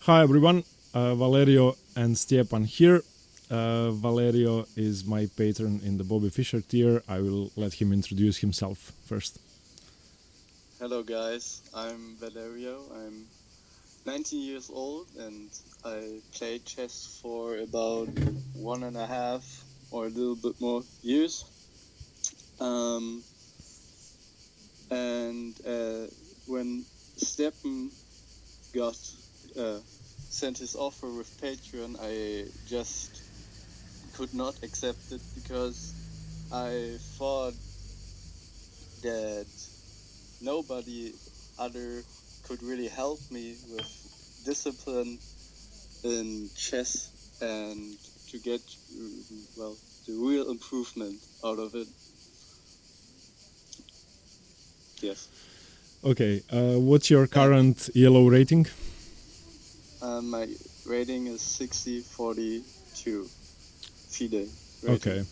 Hi everyone, Valerio and Stepan here. Valerio is my patron in the Bobby Fischer tier. I will let him introduce himself first. Hello guys, I'm Valerio. I'm 19 years old and I played chess for about 1.5 or a little bit more years. When Stepan got sent his offer with Patron, I just could not accept it because I thought that nobody other could really help me with discipline in chess and to get the real improvement out of it. Yes. Okay, what's your current yellow rating? My rating is 60-42 FIDE rating. Okay,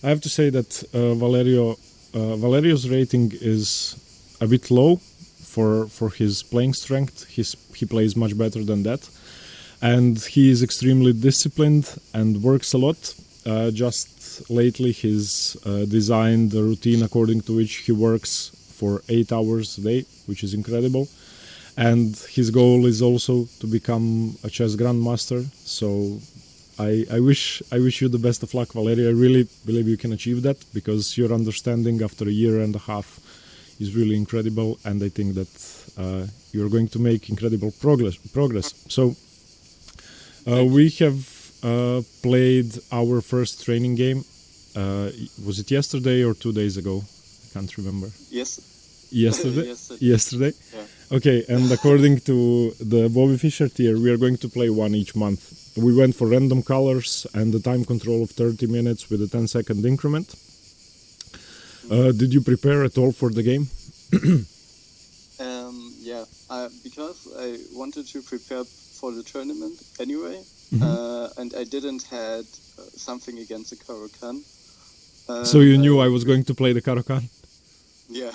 I have to say that Valerio's rating is a bit low for his playing strength. He plays much better than that, and he is extremely disciplined and works a lot. Just lately he's designed a routine according to which he works for 8 hours a day, which is incredible. And his goal is also to become a chess grandmaster. So I wish you the best of luck, Valerio. I really believe you can achieve that because your understanding after a year and a half is really incredible, and I think that you're going to make incredible progress. So we have played our first training game. Was it yesterday or 2 days ago? I can't remember. Yes. Yesterday? Yesterday. Yeah. Okay, and according to the Bobby Fischer tier, we are going to play one each month. We went for random colors and the time control of 30 minutes with a 10-second increment. Did you prepare at all for the game? Yeah, because I wanted to prepare for the tournament anyway, and I didn't had something against the Caro-Kann. So you knew I was going to play the Caro-Kann? Yeah,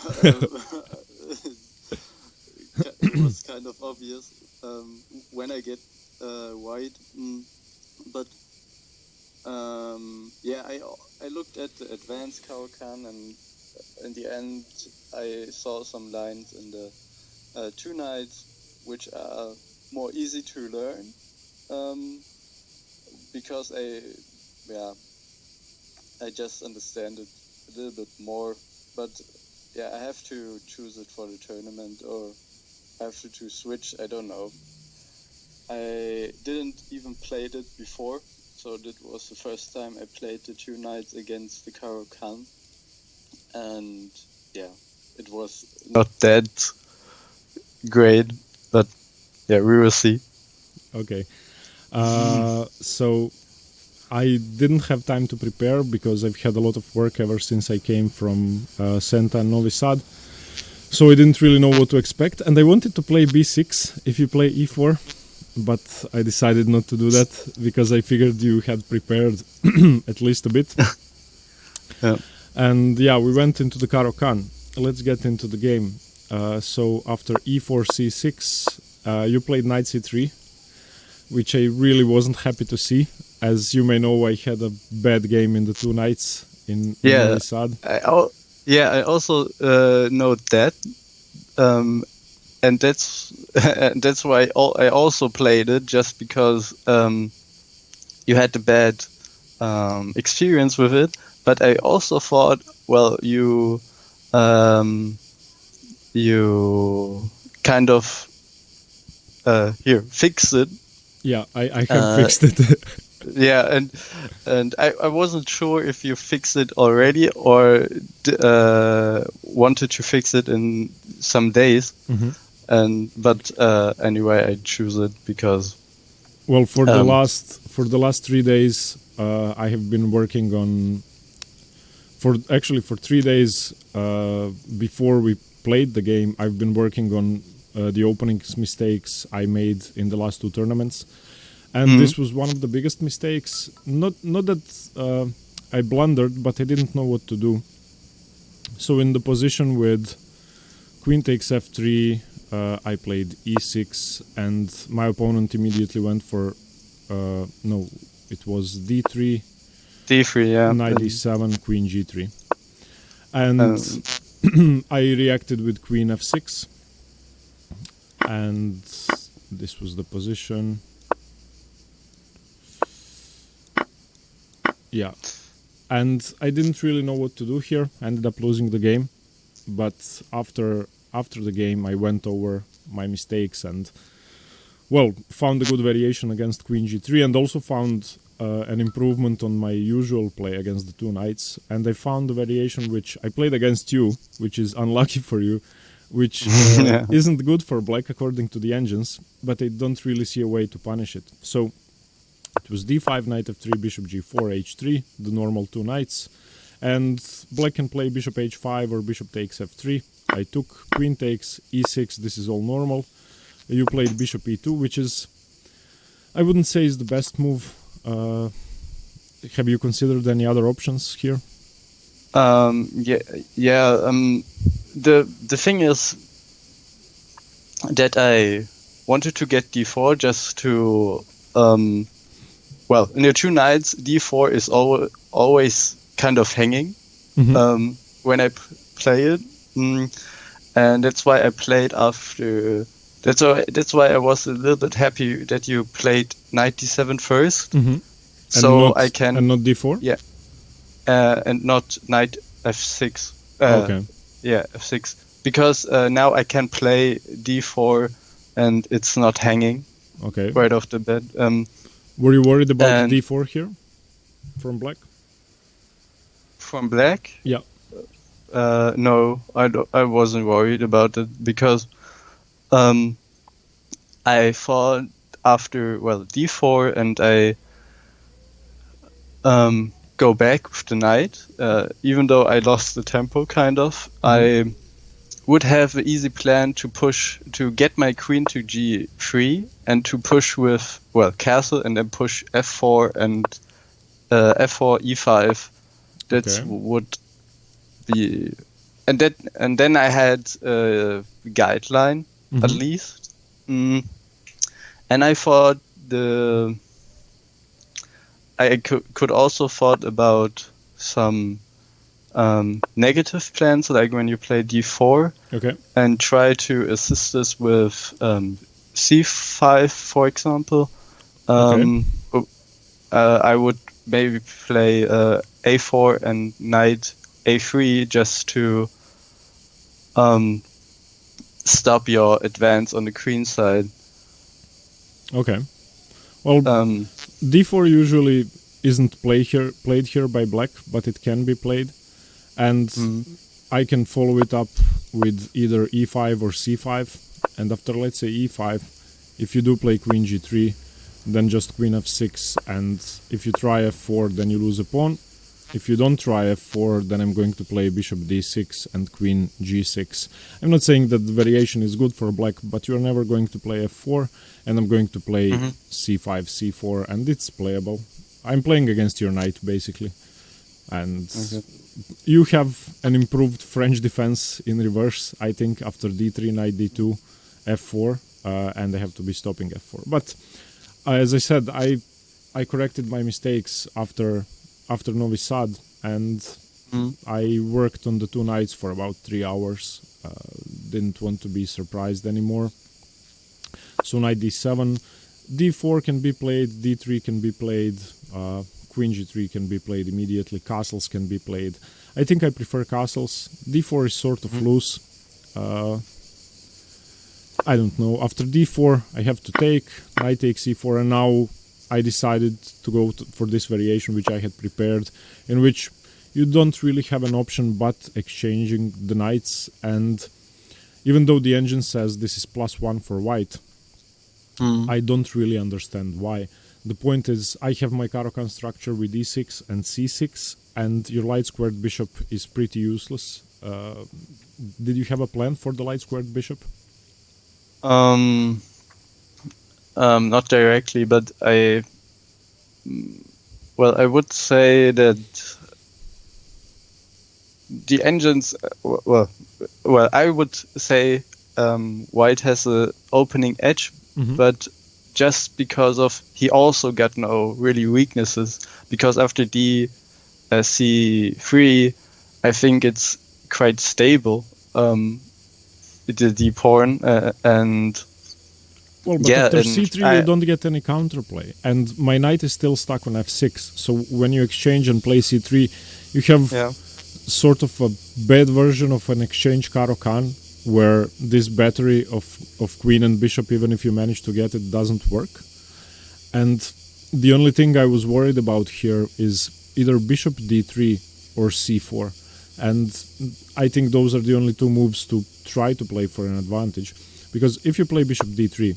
it was kind of obvious when I get white, but yeah, I looked at the advanced Caro-Kann, and in the end I saw some lines in the Two Knights which are more easy to learn because I just understand it a little bit more, but yeah, I have to choose it for the tournament or have to switch, I don't know. I didn't even played it before, so that was the first time I played the Two Knights against the Caro-Kann, and yeah, it was not that great, but yeah, we will see. Okay, so I didn't have time to prepare because I've had a lot of work ever since I came from Santa and Novi Sad. So I didn't really know what to expect, and I wanted to play b6 if you play e4, but I decided not to do that because I figured you had prepared at least a bit. Yeah. And yeah, we went into the Caro-Kann. Let's get into the game. So after e4, c6, you played knight c3, which I really wasn't happy to see. As you may know, I had a bad game in the Two Knights in Novi Sad. I also know that, and that's why I also played it, just because you had the bad experience with it. But I also thought, well, you kind of fix it. Yeah, I have fixed it. Yeah, and I wasn't sure if you fixed it already or wanted to fix it in some days. But anyway, I choose it because. Well, for the last 3 days, I have been working on. For 3 days before we played the game, I've been working on the opening mistakes I made in the last two tournaments. And this was one of the biggest mistakes. Not that I blundered, but I didn't know what to do. So in the position with queen takes f3, I played e6, and my opponent immediately went for no, it was d3, D3, yeah. knight d7, queen g3, and I reacted with queen f6, and this was the position. Yeah, and I didn't really know what to do here. I ended up losing the game, but after the game I went over my mistakes and, well, found a good variation against queen g3, and also found an improvement on my usual play against the two knights. And I found a variation which I played against you, which is unlucky for you, which isn't good for black according to the engines, but I don't really see a way to punish it. So it was d5, knight f3, bishop g4, h3, the normal two knights, and black can play bishop h5 or bishop takes f3. I took queen takes e6, this is all normal. You played bishop e2, which is, I wouldn't say is the best move. Have you considered any other options here? The thing is that I wanted to get d4 just to well, in the two knights, d4 is always kind of hanging when I play it, and that's why I played after. That's why I was a little bit happy that you played knight d7 first, so I can and not d4. Yeah, and not knight f6. Okay. Yeah, f6, because now I can play d4 and it's not hanging. Okay. Right off the bat. Were you worried about d4 here from black? From black? Yeah. No, I wasn't worried about it because I thought after d4 and I go back with the knight, even though I lost the tempo kind of, I would have an easy plan to get my queen to g3 and to push with castle and then push f4 and f4 e5. That would be, and then I had a guideline at least, and I thought I could also thought about some negative plans, like when you play d4, and try to assist this with c5, for example. I would maybe play a4 and knight a3 just to stop your advance on the queen side. Okay. Well, d4 usually isn't played here by black, but it can be played. And I can follow it up with either e5 or c5. And after, let's say, e5, if you do play queen g3, then just queen f6. And if you try f4, then you lose a pawn. If you don't try f4, then I'm going to play bishop d6 and queen g6. I'm not saying that the variation is good for black, but you're never going to play f4. And I'm going to play c5, c4, and it's playable. I'm playing against your knight, basically. And you have an improved French defense in reverse, I think, after d3, knight d2, f4, and I have to be stopping f4. But as I said, I corrected my mistakes after Novi Sad, and I worked on the two knights for about 3 hours. Didn't want to be surprised anymore. So knight d7, d4 can be played, d3 can be played, queen g3 can be played immediately, castles can be played. I think I prefer castles. d4 is sort of loose. I don't know. After d4 I have to take, knight takes e4, and now I decided to go for this variation which I had prepared, in which you don't really have an option but exchanging the knights. And even though the engine says this is +1 for white, I don't really understand why. The point is, I have my Caro-Kann structure with e6 and c6, and your light squared bishop is pretty useless. Did you have a plan for the light squared bishop? Not directly, but I would say that the engines. I would say White has a opening edge, but just because of he also got no really weaknesses, because after D C3 I think it's quite stable, the D pawn, and well, but yeah, after and c3 you don't get any counterplay, and my knight is still stuck on f6. So when you exchange and play c3, you have sort of a bad version of an exchange Caro-Kann, where this battery of queen and bishop, even if you manage to get it, doesn't work. And the only thing I was worried about here is either bishop d3 or c4. And I think those are the only two moves to try to play for an advantage. Because if you play bishop d3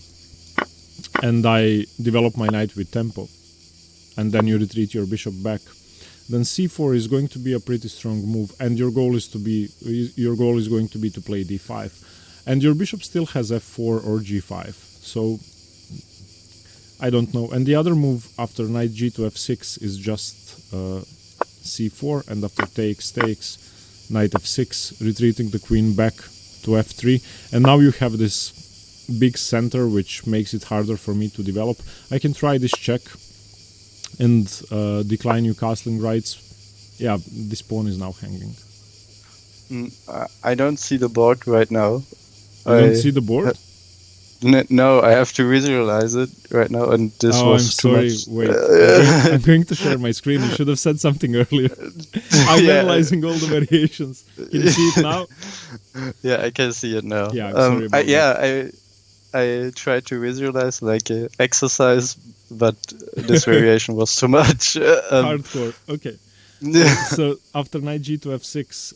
and I develop my knight with tempo, and then you retreat your bishop back, then c4 is going to be a pretty strong move, and your goal is going to be to play d5, and your bishop still has f4 or g5. So I don't know. And the other move after knight g to f6 is just c4, and after takes, knight f6, retreating the queen back to f3, and now you have this big center which makes it harder for me to develop. I can try this check and decline you castling rights. Yeah, this pawn is now hanging. I don't see the board right now. You don't see the board? No, I have to visualize it right now, and this was I'm too sorry. much. Wait, I'm going to share my screen. You should have said something earlier. I'm analyzing all the variations. Can you see it now? Yeah, I can see it now. Yeah, I'm sorry about that. I tried to visualize like an exercise, but this variation was too much. Hardcore. Okay. So after knight g to f6,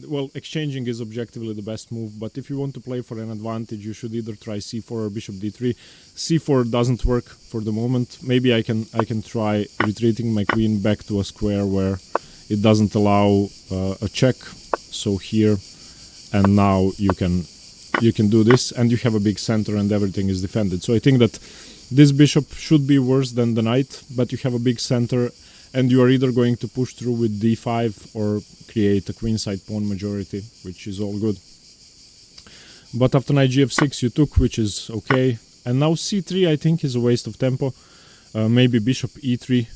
well, exchanging is objectively the best move, but if you want to play for an advantage, you should either try c4 or bishop d3. c4 doesn't work for the moment. Maybe I can try retreating my queen back to a square where it doesn't allow a check. So here, and now you can do this, and you have a big center and everything is defended. So I think that this bishop should be worse than the knight, but you have a big center, and you are either going to push through with d5 or create a queenside pawn majority, which is all good. But after knight gf6 you took, which is okay. And now c3 I think is a waste of tempo. Maybe bishop e3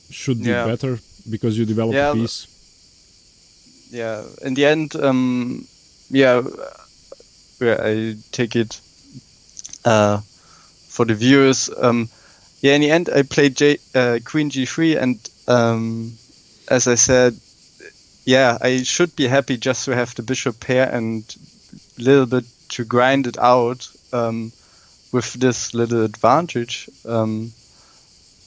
should be better, because you develop a piece. Yeah, in the end, I take it for the viewers. In the end, I played queen g3, and as I said, I should be happy just to have the bishop pair and a little bit to grind it out with this little advantage.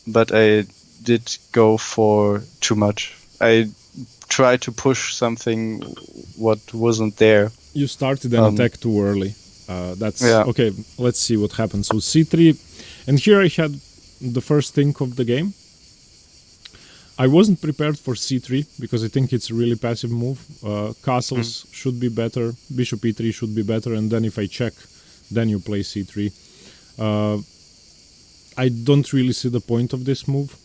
But I did go for too much. I tried to push something what wasn't there. You started an attack too early. Okay. Let's see what happens. So c3, and here I had the first think of the game. I wasn't prepared for c3 because I think it's a really passive move. Castles should be better, bishop e3 should be better, and then if I check, then you play c3. I don't really see the point of this move.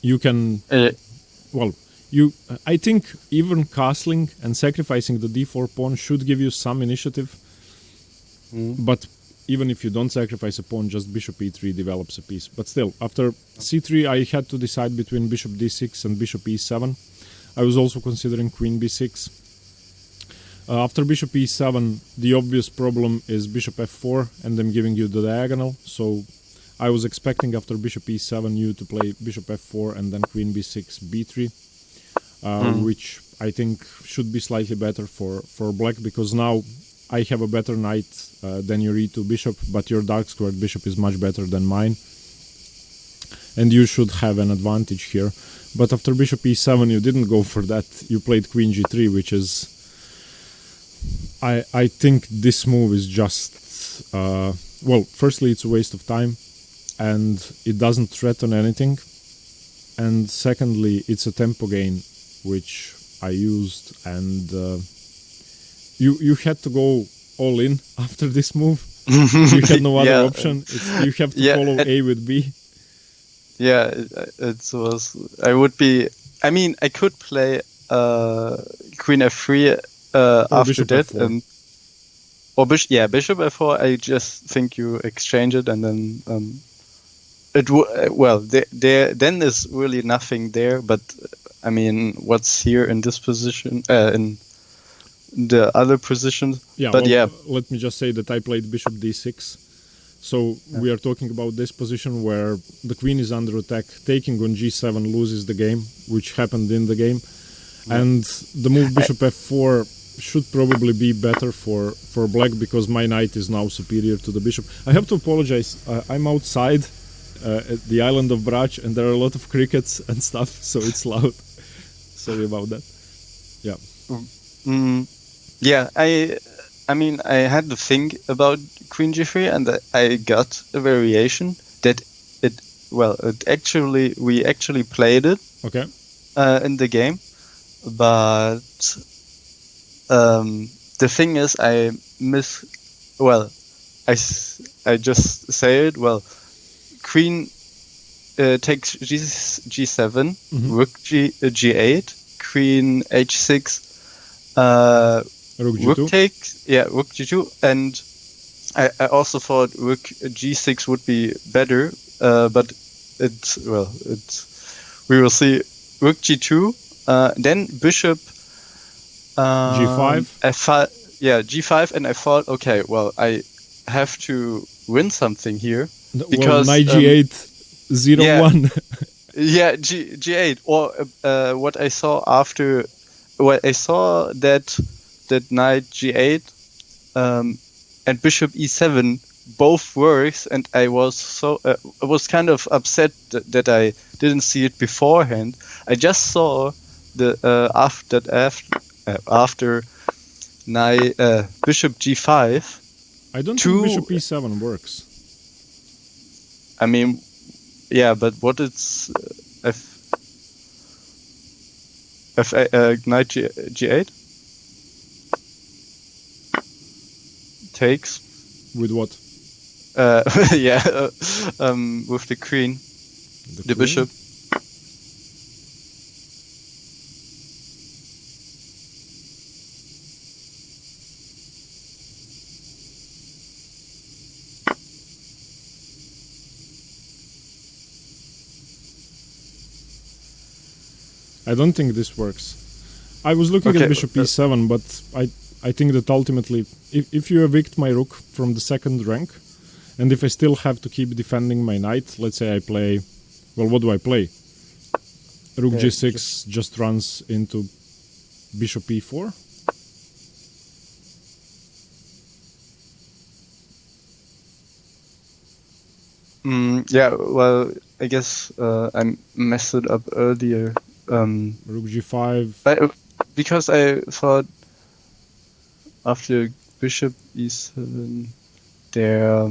You can... I think even castling and sacrificing the d4 pawn should give you some initiative. But even if you don't sacrifice a pawn, just bishop e3 develops a piece. But still, after c3, I had to decide between bishop d6 and bishop e7. I was also considering queen b6. After bishop e7, the obvious problem is bishop f4, and I'm giving you the diagonal. So I was expecting after bishop e7 you to play bishop f4 and then queen b6, b3. Which I think should be slightly better for black, because now I have a better knight than your e2 bishop, but your dark squared bishop is much better than mine, and you should have an advantage here. But after bishop e7 you didn't go for that, you played queen g3, which is... I think this move is just... firstly it's a waste of time, and it doesn't threaten anything, and secondly it's a tempo gain, which I used, and you had to go all in after this move. You had no other option. You have to follow A with B. Yeah, it was. I would be. I mean, I could play queen f3 after bishop that. f4. Or bishop f4. I just think you exchange it, and then then there's really nothing there. But I mean, what's here in this position? In the other positions. Yeah, but well, let me just say that I played bishop d6. So we are talking about this position where the queen is under attack, taking on g7 loses the game, which happened in the game. And the move bishop f4 should probably be better for black because my knight is now superior to the bishop. I have to apologize. I'm outside at the island of Brač and there are a lot of crickets and stuff, so it's loud. Sorry about that. Yeah. Yeah, I mean, I had to think about Queen G3, and I got a variation that we actually played it. Okay. In the game, but the thing is, I just say it. Well, Queen takes G7, Rook G8, Queen H6. Rook G2. Rook takes, Rook G2, and I also thought Rook G6 would be better, but we will see. Rook G2, then Bishop G5. F5, G5, and I thought, okay, well, I have to win something here because Knight G8, 0-1. G8, or what I saw after. Well, I saw that Knight G8 and Bishop E7 both works, and I was kind of upset that I didn't see it beforehand. I just saw the after Bishop G5. I don't think Bishop E7 works. I mean, yeah, but what it's Knight G8 takes with what? With the queen, the bishop. I don't think this works. I was looking at Bishop E7, but I think that ultimately, if you evict my rook from the second rank, and if I still have to keep defending my knight, let's say I play, well, what do I play? Rook G6 just runs into Bishop E4. Well, I guess I messed it up earlier. Rook G5. Because I thought after Bishop E7, there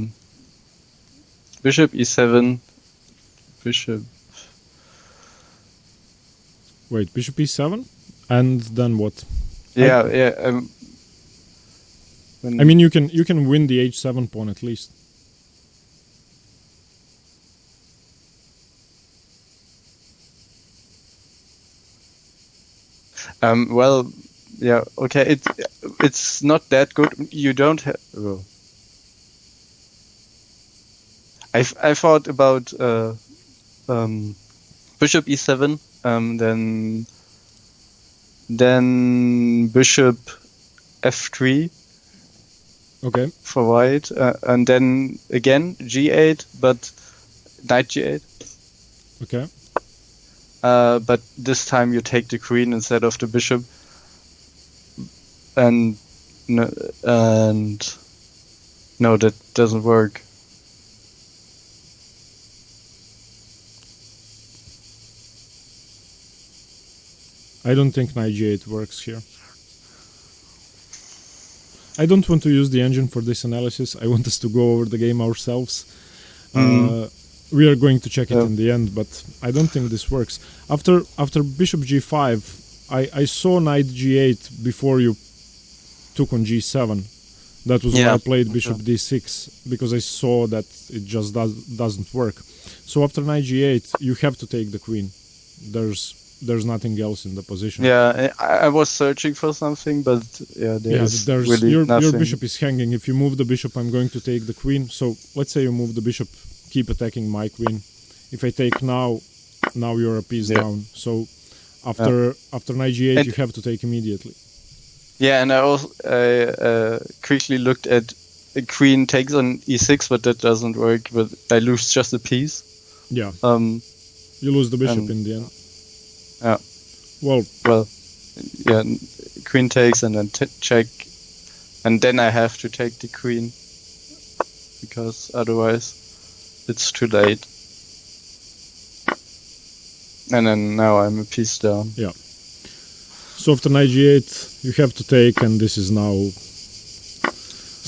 Bishop E7, Bishop. Wait, Bishop E7, and then what? I mean, you can win the H7 pawn at least. Well, yeah, okay. It's not that good. You don't have. Well, I thought about Bishop E7, then Bishop F3. Okay. For white, and then again G8, but Knight G8. Okay. But this time you take the queen instead of the bishop, and no, that doesn't work. I don't think Knight G8 works here. I don't want to use the engine for this analysis. I want us to go over the game ourselves. We are going to check it in the end, but I don't think this works. After Bishop G5, I saw Knight G8 before you took on G7. That was why I played Bishop D6, because I saw that it just doesn't work. So after Knight G8, you have to take the queen. There's there's nothing else in the position. Yeah, I was searching for something, but there's really your nothing. bishop is hanging. If you move the bishop, I'm going to take the queen. So let's say you move the bishop, keep attacking my queen. If I take now you're a piece down. So after knight g8, And- you have to take immediately. Yeah, and I also quickly looked at a queen takes on e6, but that doesn't work. But I lose just a piece. Yeah, Um, you lose the bishop in the end. Yeah. Well, yeah, queen takes and then check, and then I have to take the queen because otherwise it's too late. And then now I'm a piece down. yeah. So after knight g8, you have to take, and this is now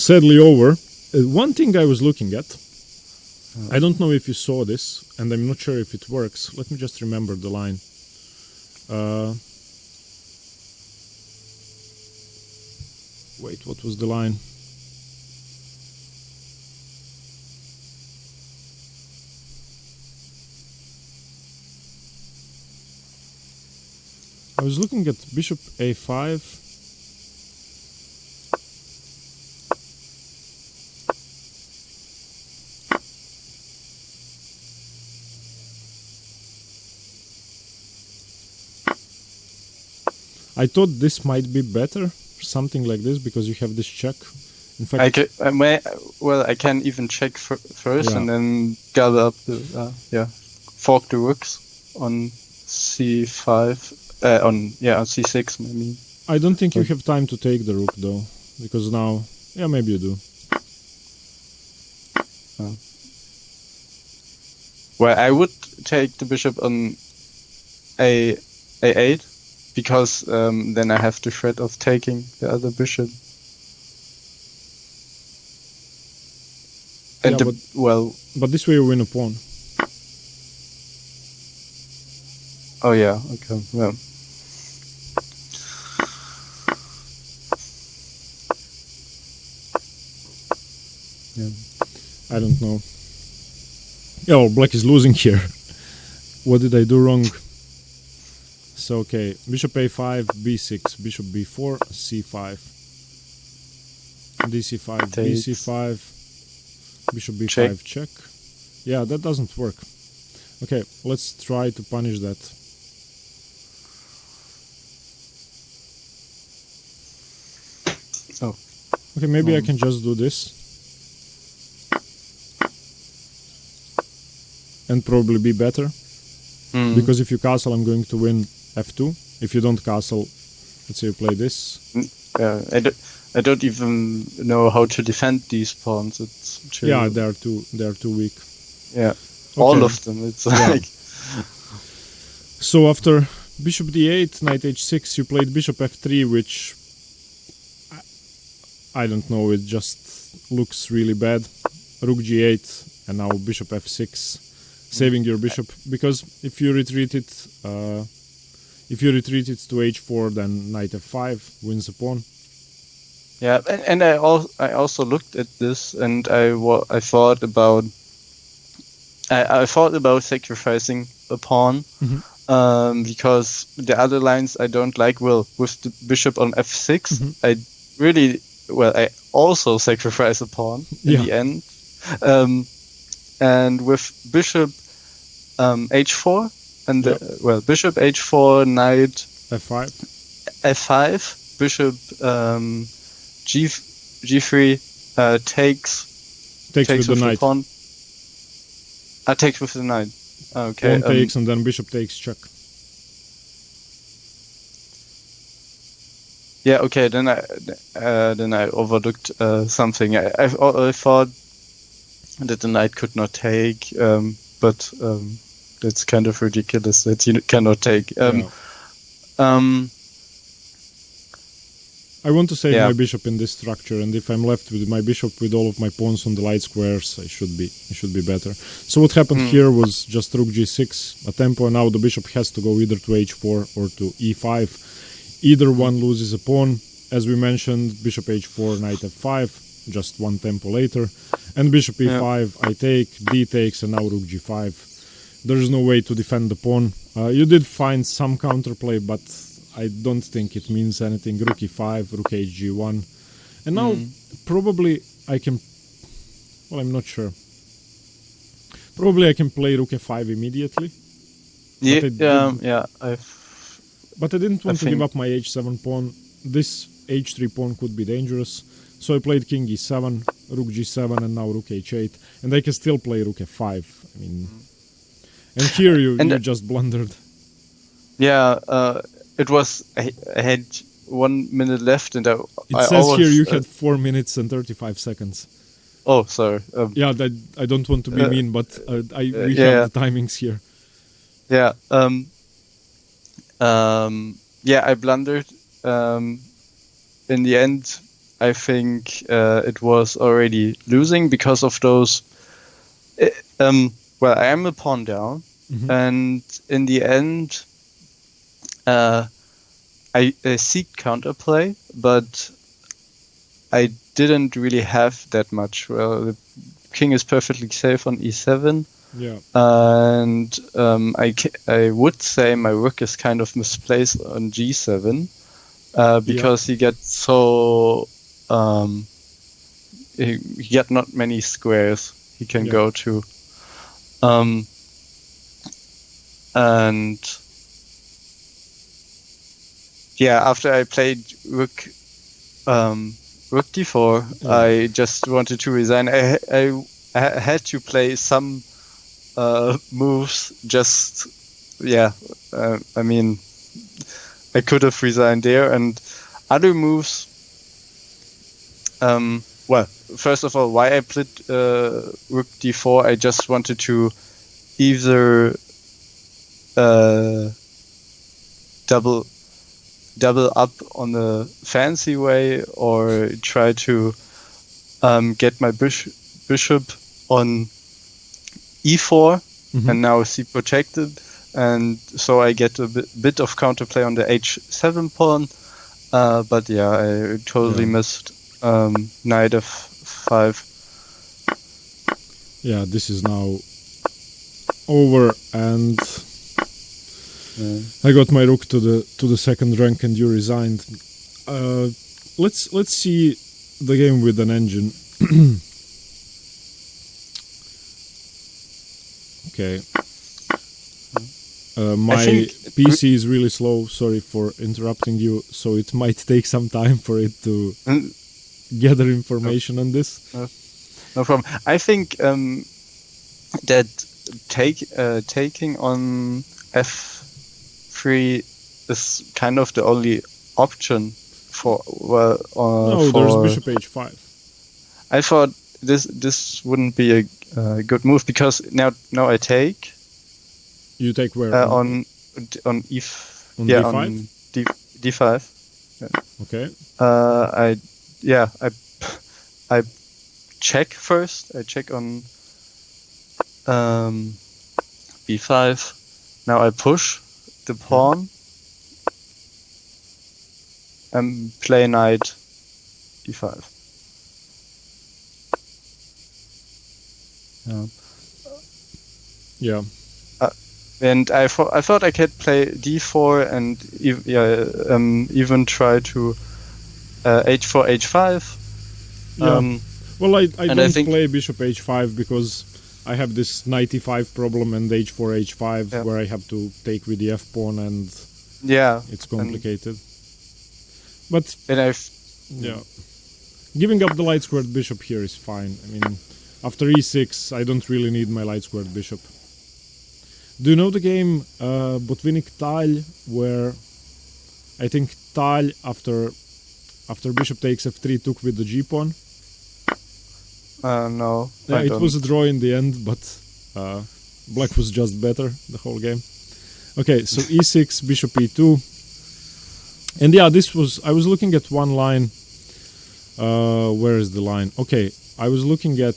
sadly over. One thing I was looking at, I don't know if you saw this, and I'm not sure if it works. Let me just remember the line. Wait, what was the line? I was looking at bishop a5. I thought this might be better, something like this, because you have this check. In fact, I can even check first Yeah. and then gather up the fork the rooks on c5 on c6 maybe. I don't think you have time to take the rook though, because now, yeah, maybe you do. Well, I would take the bishop on a8 because then I have the threat of taking the other bishop. And Yeah, but this way you win a pawn. Oh yeah, okay, well. Yeah, I don't know. Yeah, well, black is losing here. What did I do wrong? So, okay, bishop a5, b6, bishop b4, c5, dc5, Takes. bc5, bishop b5, check. Yeah, that doesn't work. Okay, let's try to punish that. Oh. Okay, maybe I can just do this. And probably be better. Because if you castle, I'm going to win f2. If you don't castle, let's say you play this. Yeah, I don't even know how to defend these pawns. It's too, Yeah, they are too weak. Yeah, Okay. all of them. It's like So after bishop d8, knight h6, you played bishop f3, which I don't know. It just looks really bad. Rook g8, and now bishop f6. Saving your bishop, because if you retreat it to h4, then knight f5 wins a pawn. yeah, and I also looked at this, and I thought about sacrificing a pawn, because the other lines I don't like. Well, with the bishop on f6, I also sacrifice a pawn in the end. And with bishop h4 and bishop h4, knight f5, bishop g3 takes with the knight. pawn. Takes with the knight. Okay. Pawn takes, and then bishop takes, check. Yeah. Okay. Then I overlooked something. I thought that the knight could not take, but that's kind of ridiculous that you cannot take. I want to save my bishop in this structure, and if I'm left with my bishop with all of my pawns on the light squares, it should be better. So what happened here was just rook g6, a tempo, and now the bishop has to go either to h4 or to e5. Either one loses a pawn. As we mentioned, bishop h4, knight f5, just one tempo later, and bishop e5, I take, d takes, and now rook g5. There's no way to defend the pawn. You did find some counterplay, but I don't think it means anything. Rook e5, rook hg1. And now probably I can... Well, I'm not sure. Probably I can play rook f5 immediately. But I didn't want to give up my h7 pawn. This h3 pawn could be dangerous. So I played king e7, rook g7, and now rook h8. And I can still play rook f5. I mean... And here you just blundered. Yeah, it was... I had 1 minute left, and it says here you had 4 minutes and 35 seconds. Oh, sorry. Yeah, I don't want to be mean, but we have the timings here. Yeah. I blundered. In the end, I think it was already losing because of those. Well, I am a pawn down, and in the end, I seek counterplay, but I didn't really have that much. Well, the king is perfectly safe on e7. Yeah. And I would say my rook is kind of misplaced on g7 because he gets so he got not many squares he can go to. And after I played rook d4, I just wanted to resign. I had to play some moves. Just I mean, I could have resigned there, and other moves. Well, first of all, why I played rook d4? I just wanted to either double up on the fancy way, or try to get my bishop on e4 and now c protected, and so I get a bit of counterplay on the h7 pawn. But I totally missed knight f5. Yeah, this is now over, and I got my rook to the second rank, and you resigned. Let's see the game with an engine. Okay. My PC is really slow. Sorry for interrupting you. So it might take some time for it to gather information on this. No problem. I think that taking on f3 is kind of the only option for there's bishop h5. I thought this wouldn't be a good move, because now I take. You take where? On d5. On d5. Yeah. Okay. I check first. I check on b5. Now I push the pawn and play knight d5. Yeah. And I thought I could play d4 and even try to h4 h5. Well, I don't play bishop h5 because I have this knight e5 problem and h4 h5 where I have to take with the f pawn, and it's complicated. Giving up the light squared bishop here is fine. I mean, after e6, I don't really need my light squared bishop. Do you know the game Botvinnik Tal, where I think Tal after bishop takes f3 took with the g pawn? No. Yeah, it was a draw in the end, but black was just better the whole game. Okay, so e6, bishop e2, and I was looking at one line. Where is the line? Okay, I was looking at.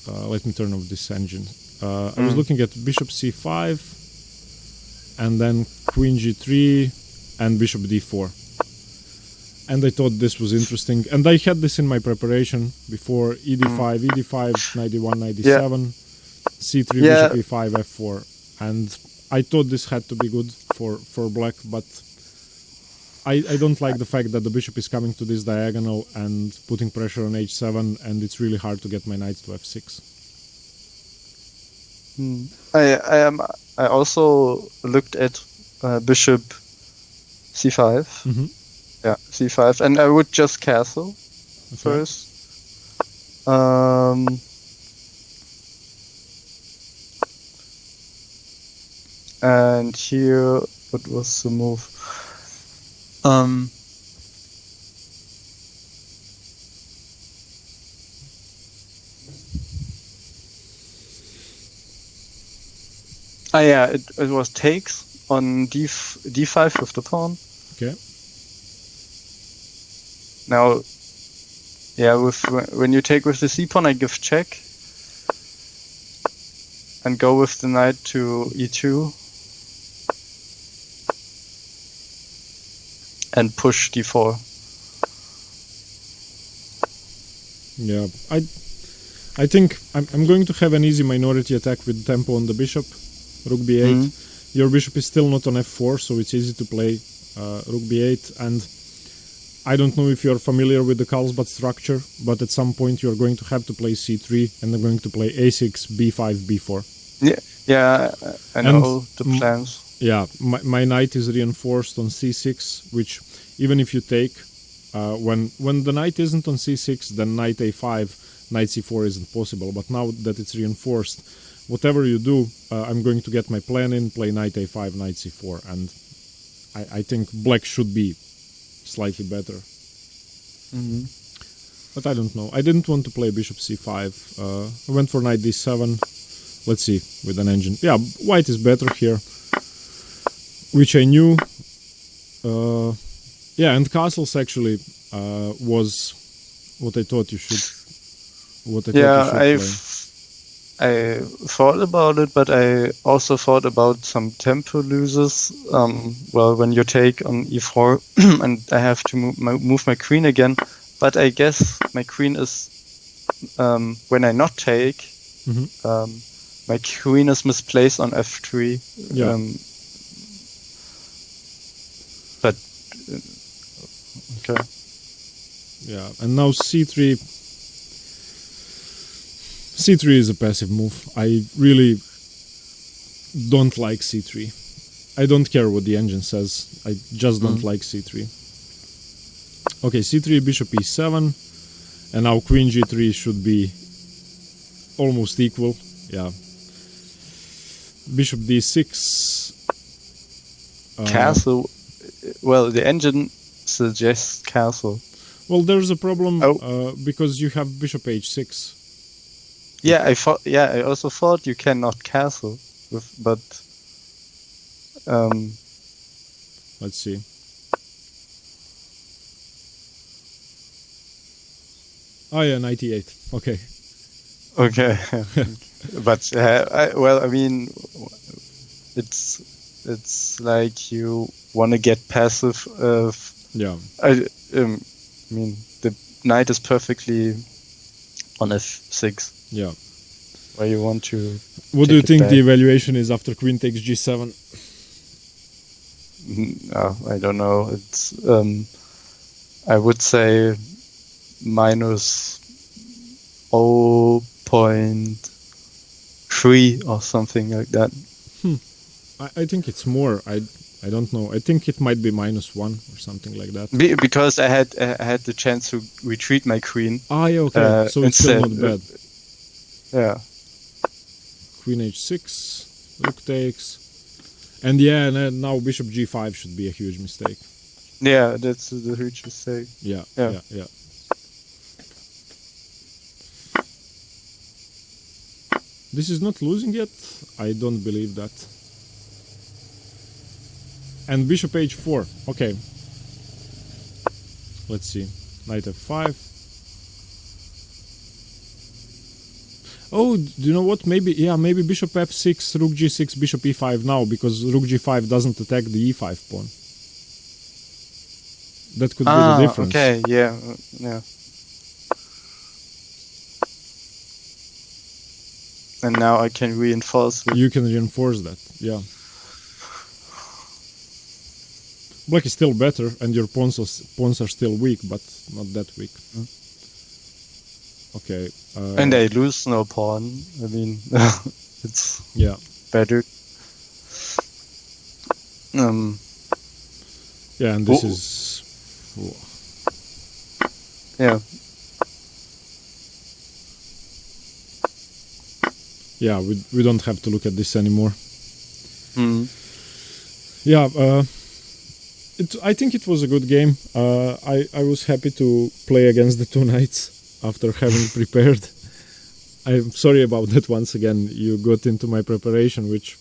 Let me turn off this engine. I was looking at bishop c5, and then queen g3, and bishop d4. And I thought this was interesting. And I had this in my preparation before: ed5, ed5, knight d1, knight d7, c3, bishop e5, f4. And I thought this had to be good for black, but I don't like the fact that the bishop is coming to this diagonal and putting pressure on h7, and it's really hard to get my knight to f6. I also looked at bishop c5. Mm-hmm. Yeah, c5, and I would just castle first. And here, what was the move? Yeah, it was takes on d5 with the pawn. Okay. Now, yeah, when you take with the c pawn, I give check and go with the knight to e2 and push d4. Yeah, I think I'm going to have an easy minority attack with tempo on the bishop. Rook b8. Your bishop is still not on f4, so it's easy to play rook b8. And I don't know if you're familiar with the Carlsbad structure, but at some point you're going to have to play c3, and I'm going to play a6, b5, b4. Yeah, I know the plans. Yeah, my knight is reinforced on c6, which even if you take, when the knight isn't on c6, then knight a5, knight c4 isn't possible. But now that it's reinforced, whatever you do, I'm going to get my plan in, play knight a5, knight c4, and I think black should be slightly better. But I don't know. I didn't want to play bishop c5. I went for knight d7. Let's see with an engine. Yeah, white is better here, which I knew. Yeah, and castles actually was what I thought you should. I thought about it, but I also thought about some tempo losers. Well, when you take on e4, and I have to move my queen again. But I guess my queen is when I not take. My queen is misplaced on f3. Yeah. But okay. Yeah, and now c3. c3 is a passive move. I really don't like c3. I don't care what the engine says. I just don't like c3. Okay, c3, bishop e7, and now queen g3 should be almost equal. Yeah. Bishop d6. Castle. Well, the engine suggests castle. Well, there's a problem because you have bishop h6. Yeah, I also thought you cannot castle, but let's see. Oh yeah, 98. Okay. Okay. But I mean, it's like you want to get passive. Yeah. I mean, the knight is perfectly on f6. Yeah. Where you want to. What do you think the evaluation is after queen takes g7? I don't know. It's I would say minus 0.3 or something like that. I think it's more. I don't know. I think it might be -1 or something like that. Because I had the chance to retreat my queen. Yeah, okay. So it's still not bad. Yeah. Queen h6, rook takes, and yeah, and now bishop g5 should be a huge mistake. Yeah, that's the huge mistake. Yeah. This is not losing yet. I don't believe that. And bishop h4. Okay. Let's see. Knight f5. Oh, do you know what? Maybe bishop f6, rook g6, bishop e5 now, because rook g5 doesn't attack the e5 pawn. That could be the difference. Okay, yeah. And now I can reinforce it. You can reinforce that, yeah. Black is still better, and your pawns are still weak, but not that weak. Okay. And I lose no pawn. I mean, it's better. Yeah, and this is. Yeah. Yeah, we don't have to look at this anymore. Mm. Yeah, I think it was a good game. I was happy to play against the Two Knights after having prepared. I'm sorry about that once again. You got into my preparation, which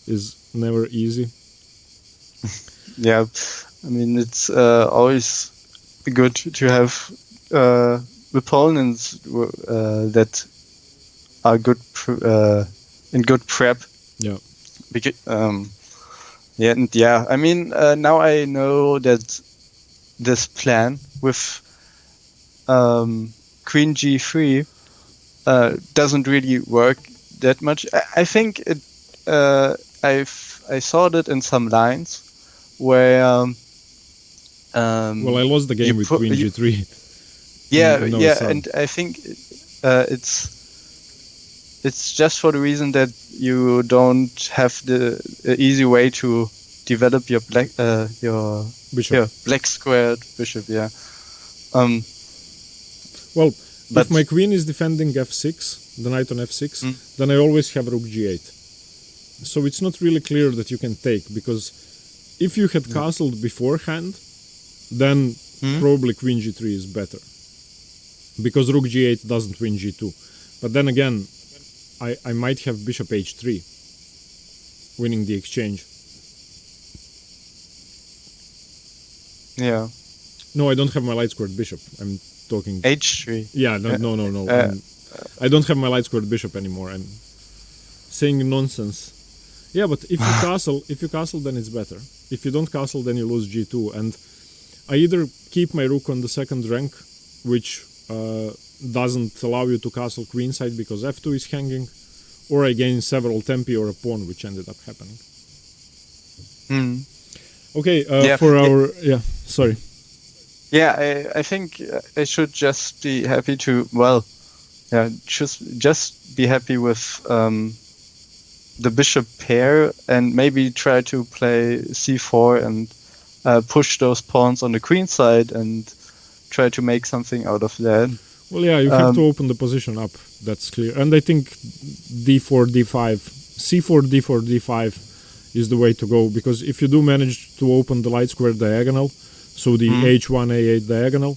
is never easy. Yeah, I mean, it's always good to have opponents that are good in good prep. Yeah. Because, I mean, now I know that this plan with Queen G3 doesn't really work that much. I think it. I saw that in some lines where. Well, I lost the game with Queen G3. Yeah, Novi Sad. and I think it's just for the reason that you don't have the easy way to develop your black bishop. Black squared bishop. Yeah. Well, if my queen is defending f6, the knight on f6, then I always have rook g8. So it's not really clear that you can take, because if you had castled beforehand, then probably queen g3 is better, because rook g8 doesn't win g2. But then again, I might have bishop h3 winning the exchange. Yeah. No, I don't have my light squared bishop. I'm talking h3. Yeah, no. I don't have my light squared bishop anymore. I'm saying nonsense. Yeah, but if you castle, then it's better. If you don't castle, then you lose g2, and I either keep my rook on the second rank, which doesn't allow you to castle queenside because f2 is hanging, or I gain several tempi or a pawn, which ended up happening. Okay, sorry. Yeah, I think I should just be happy to, just be happy with the bishop pair, and maybe try to play c4 and push those pawns on the queen side and try to make something out of that. Well, yeah, you have to open the position up, that's clear. And I think d4, d5, c4, d4, d5 is the way to go, because if you do manage to open the light square diagonal, so the h1, a8 diagonal,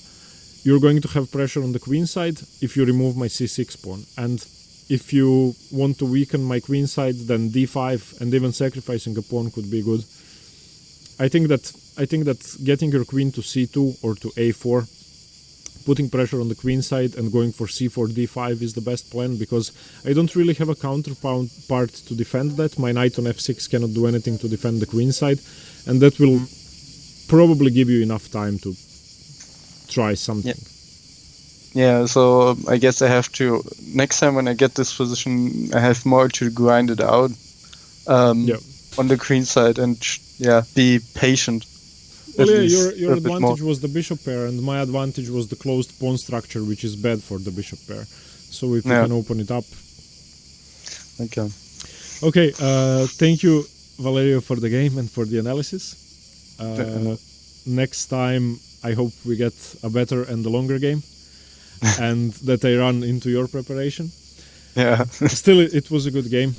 you're going to have pressure on the queen side if you remove my c6 pawn. And if you want to weaken my queen side, then d5 and even sacrificing a pawn could be good. I think that getting your queen to c2 or to a4, putting pressure on the queen side and going for c4, d5 is the best plan, because I don't really have a counterpart to defend that. My knight on f6 cannot do anything to defend the queen side, and that will probably give you enough time to try something. Yeah, so I guess I have to, next time when I get this position, I have more to grind it out on the queen side and be patient. Well, your advantage was the bishop pair, and my advantage was the closed pawn structure, which is bad for the bishop pair. So if you can open it up. Okay, thank you, Valerio, for the game and for the analysis. Next time, I hope we get a better and a longer game, and that I run into your preparation. Yeah. Still, it was a good game.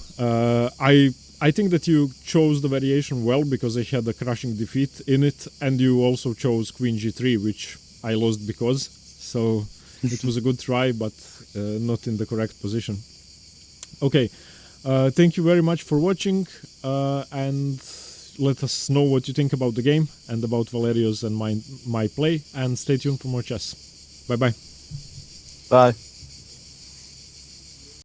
I think that you chose the variation well, because I had a crushing defeat in it, and you also chose Queen G3, which I lost because. So it was a good try, but not in the correct position. Okay, thank you very much for watching, and let us know what you think about the game and about Valerio's and my play, and stay tuned for more chess. Bye-bye. Bye.